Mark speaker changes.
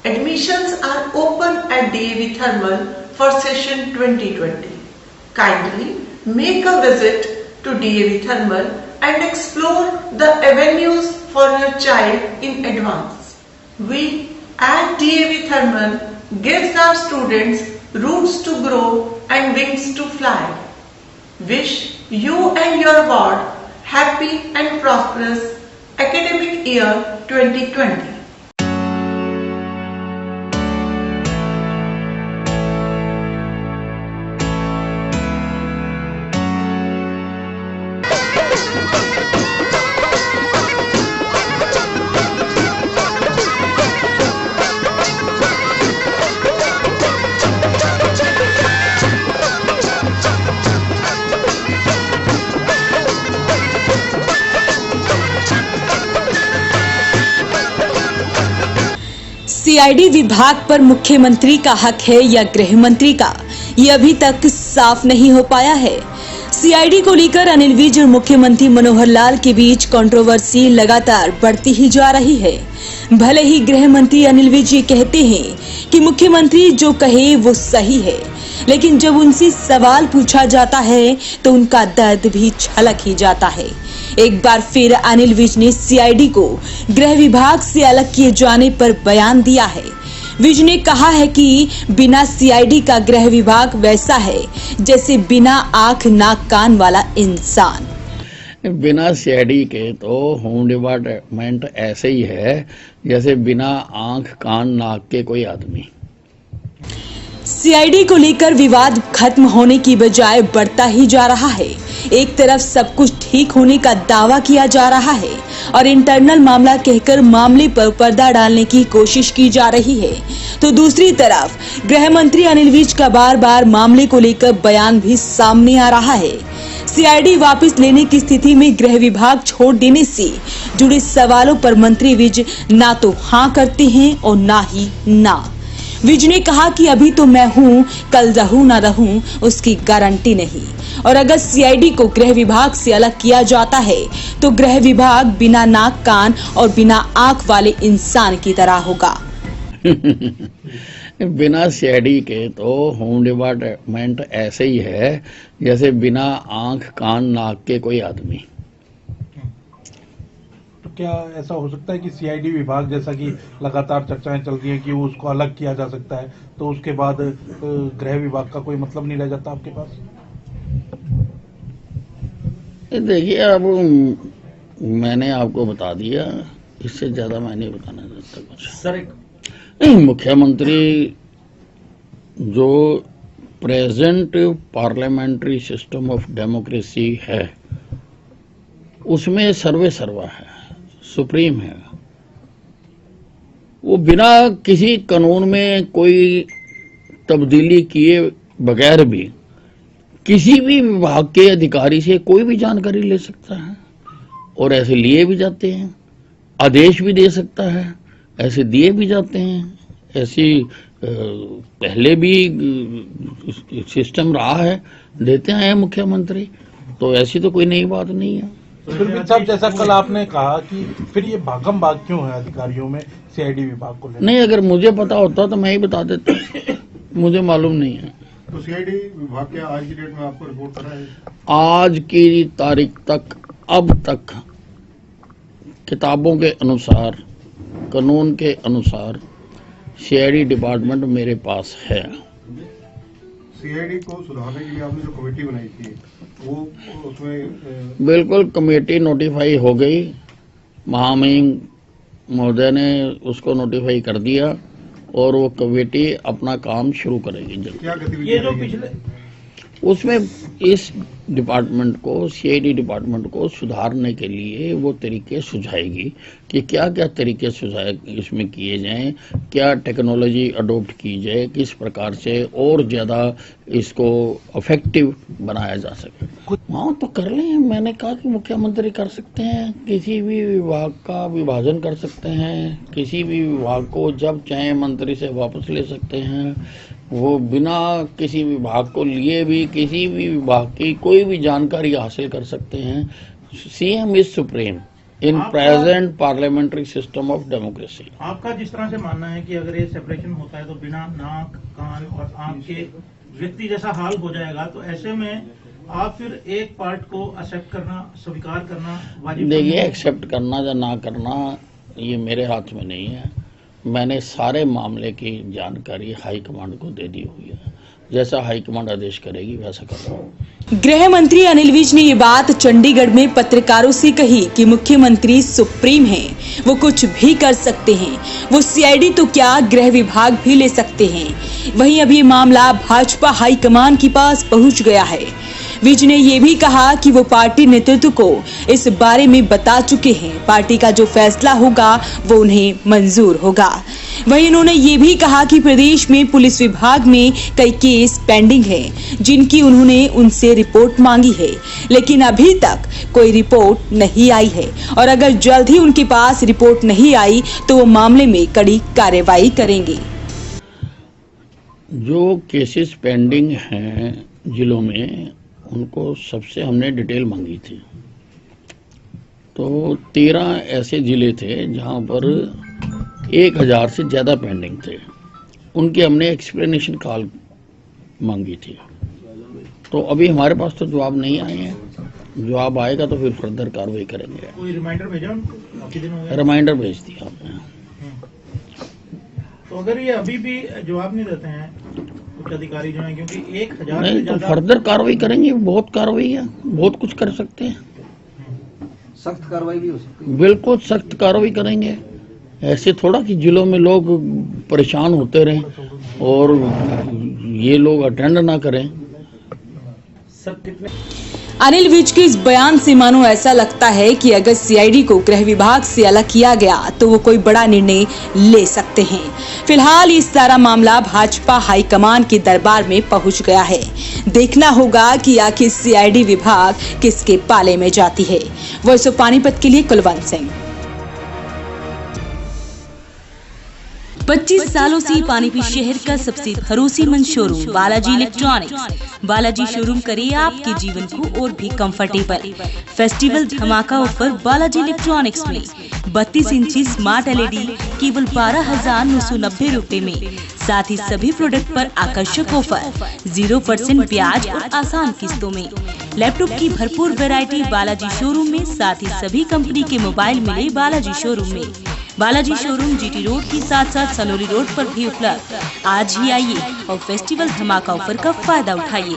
Speaker 1: Admissions are open at DAV Thermal for session 2020. Kindly make a visit to DAV Thermal and explore the avenues for your child in advance. We at DAV Thermal gives our students roots to grow and wings to fly. Wish you and your ward happy and prosperous academic year 2020.
Speaker 2: CID विभाग पर मुख्यमंत्री का हक है या गृह मंत्री का, ये अभी तक साफ नहीं हो पाया है। सीआईडी को लेकर अनिल विज और मुख्यमंत्री मनोहर लाल के बीच कंट्रोवर्सी लगातार बढ़ती ही जा रही है। भले ही गृह मंत्री अनिल विज ये कहते हैं कि मुख्यमंत्री जो कहे वो सही है, लेकिन जब उनसे सवाल पूछा जाता है तो उनका दर्द भी छलक ही जाता है। एक बार फिर अनिल विज ने सीआईडी को गृह विभाग से अलग किए जाने पर बयान दिया है। विज ने कहा है कि बिना सीआईडी का गृह विभाग वैसा है जैसे बिना आंख नाक कान वाला इंसान।
Speaker 3: बिना सीआईडी के तो होम डिपार्टमेंट ऐसे ही है जैसे बिना आंख कान नाक के कोई आदमी।
Speaker 2: सीआईडी को लेकर विवाद खत्म होने की बजाय बढ़ता ही जा रहा है। एक तरफ सब कुछ ठीक होने का दावा किया जा रहा है और इंटरनल मामला कहकर मामले पर पर्दा डालने की कोशिश की जा रही है, तो दूसरी तरफ गृह मंत्री अनिल विज का बार बार मामले को लेकर बयान भी सामने आ रहा है। सीआईडी वापस लेने की स्थिति में गृह विभाग छोड़ देने से जुड़े सवालों पर मंत्री विज ना तो हाँ करते हैं और ना ही ना। विज ने कहा कि अभी तो मैं हूं, कल रहूं ना रहूं उसकी गारंटी नहीं, और अगर सीआईडी को गृह विभाग से अलग किया जाता है तो गृह विभाग बिना नाक कान और बिना आंख वाले इंसान की तरह होगा।
Speaker 3: बिना सीआईडी के तो होम डिपार्टमेंट ऐसे ही है जैसे बिना आंख कान नाक के कोई आदमी।
Speaker 4: तो क्या ऐसा हो सकता है कि सीआईडी विभाग, जैसा कि लगातार चर्चाएं चल रही हैं कि उसको अलग किया जा सकता है, तो उसके बाद गृह विभाग का कोई मतलब नहीं रह जाता आपके पास?
Speaker 3: देखिए, अब मैंने आपको बता दिया, इससे ज्यादा मैं नहीं बताना चाहता कुछ।
Speaker 4: सर,
Speaker 3: मुख्यमंत्री जो present parliamentary system of democracy है उसमें सर्वे सर्वा है, सुप्रीम है। वो बिना किसी कानून में कोई तब्दीली किए बगैर भी किसी भी विभाग के अधिकारी से कोई भी जानकारी ले सकता है, और ऐसे लिए भी जाते हैं। आदेश भी दे सकता है, ऐसे दिए भी जाते हैं। ऐसी पहले भी सिस्टम रहा है, देते हैं मुख्यमंत्री, तो ऐसी तो कोई नई बात नहीं है।
Speaker 4: फिर भी साहब, जैसा कल आपने कहा कि फिर ये भागम भाग क्यों है अधिकारियों में सीआईडी विभाग को लेकर?
Speaker 3: नहीं, अगर मुझे पता होता तो मैं ही बता देता, मुझे मालूम नहीं है।
Speaker 5: तो सीआईडी विभाग क्या आज की डेट में आपको रिपोर्ट कर रहा है?
Speaker 3: आज की तारीख तक, अब तक किताबों के अनुसार, कानून के अनुसार सीआईडी डिपार्टमेंट मेरे पास है।
Speaker 5: सीआईडी को सुधारने के लिए आपने जो कमेटी बनाई थी वो उसमें
Speaker 3: बिल्कुल कमेटी नोटिफाई हो गई, महामहिम महोदय ने उसको नोटिफाई कर दिया और वो कमेटी अपना काम शुरू करेगी जल्द।
Speaker 5: क्या गतिविधियां
Speaker 3: उसमें इस डिपार्टमेंट को, सीआईडी डिपार्टमेंट को सुधारने के लिए वो तरीके सुझाएगी कि क्या क्या तरीके इसमें किए जाएं, क्या टेक्नोलॉजी अडॉप्ट की जाए, किस प्रकार से और ज़्यादा इसको इफेक्टिव बनाया जा सके। हाँ, तो कर लें। मैंने कहा कि मुख्यमंत्री कर सकते हैं, किसी भी विभाग का विभाजन कर सकते हैं, किसी भी विभाग को जब चाहे मंत्री से वापस ले सकते हैं। वो बिना किसी विभाग को लिए भी किसी भी विभाग की कोई भी जानकारी हासिल कर सकते हैं। CM is supreme. इन
Speaker 6: आपका-
Speaker 3: present parliamentary system of democracy.
Speaker 6: आपका जिस तरह से मानना है कि अगर ये सेपरेशन होता है तो बिना नाक, कान और आंख के व्यक्ति जैसा हाल हो जाएगा, तो ऐसे में आप फिर एक पार्ट को एक्सेप्ट करना, स्वीकार करना वाजिब
Speaker 3: देखिए,
Speaker 6: समझेंगे?
Speaker 3: एक्सेप्ट करना या ना करना ये मेरे हाथ में नहीं है। मैंने सारे मामले की जानकारी हाईकमांड को दे दी हुई है। जैसा हाईकमांड आदेश करेगी वैसा कर रहा हूँ।
Speaker 2: गृह मंत्री अनिल विज ने ये बात चंडीगढ़ में पत्रकारों से कही कि मुख्यमंत्री सुप्रीम हैं, वो कुछ भी कर सकते हैं, वो सीआईडी तो क्या गृह विभाग भी ले सकते हैं। वहीं अभी मामला भाजपा हाईकमान के पास पहुंच गया है। विज ने ये भी कहा कि वो पार्टी नेतृत्व को इस बारे में बता चुके हैं, पार्टी का जो फैसला होगा वो उन्हें मंजूर होगा। वहीं उन्होंने ये भी कहा कि प्रदेश में पुलिस विभाग में कई केस पेंडिंग हैं, जिनकी उन्होंने उनसे रिपोर्ट मांगी है, लेकिन अभी तक कोई रिपोर्ट नहीं आई है और अगर जल्द ही उनके पास रिपोर्ट नहीं आई तो वो मामले में कड़ी कार्रवाई करेंगे।
Speaker 3: जो केसेस पेंडिंग हैं जिलों में, उनको सबसे हमने डिटेल मांगी थी। तो 13 ऐसे जिले थे जहां पर 1000 से ज़्यादा पेंडिंग थे, उनकी हमने एक्सप्लेनेशन कॉल मांगी थी। तो अभी हमारे पास तो जवाब नहीं आए हैं। जवाब आएगा तो फिर फर्दर कार्रवाई करेंगे।
Speaker 6: कोई रिमाइंडर भेजा उनको? काफी दिन हो गए।
Speaker 3: रिमाइंडर भेज दिया आपने।
Speaker 6: तो अगर ये अभी भी जवाब नहीं देते हैं उच्च अधिकारी जो है, क्योंकि 1000 से
Speaker 3: नहीं तो
Speaker 6: ज्यादा
Speaker 3: फर्दर कार्रवाई करेंगे। बहुत कार्रवाई है, बहुत कुछ कर सकते हैं।
Speaker 7: सख्त कार्रवाई भी हो सकती है।
Speaker 3: बिल्कुल सख्त कार्रवाई करेंगे। ऐसे थोड़ा कि जिलों में लोग परेशान होते रहें और ये लोग अटेंड ना करें।
Speaker 6: सब कितने
Speaker 2: अनिल विज के इस बयान से मानो ऐसा लगता है कि अगर सीआईडी को गृह विभाग से अलग किया गया तो वो कोई बड़ा निर्णय ले सकते हैं। फिलहाल ये सारा मामला भाजपा हाईकमान के दरबार में पहुंच गया है। देखना होगा कि आखिर सीआईडी विभाग किसके पाले में जाती है। वॉइस ऑफ पानीपत के लिए कुलवंत सिंह। 25 सालों से पानीपत शहर का सबसे भरोसेमंद showroom Balaji electronics. Balaji showroom करे आपके जीवन को और भी कंफर्टेबल। फेस्टिवल धमाका ऑफर बालाजी इलेक्ट्रॉनिक्स में 32 इंची स्मार्ट एलईडी केवल 12,990 रूपए में। साथ ही सभी प्रोडक्ट पर आकर्षक ऑफर, 0% ब्याज और आसान किस्तों में। लैपटॉप की भरपूर वैरायटी बालाजी शोरूम में। साथ ही सभी कंपनी के मोबाइल मिले बालाजी शोरूम में। बालाजी शोरूम जीटी रोड के साथ सनोली रोड पर भी उपलब्ध। आज ही आइए और फेस्टिवल धमाका ऑफर का फायदा उठाइए।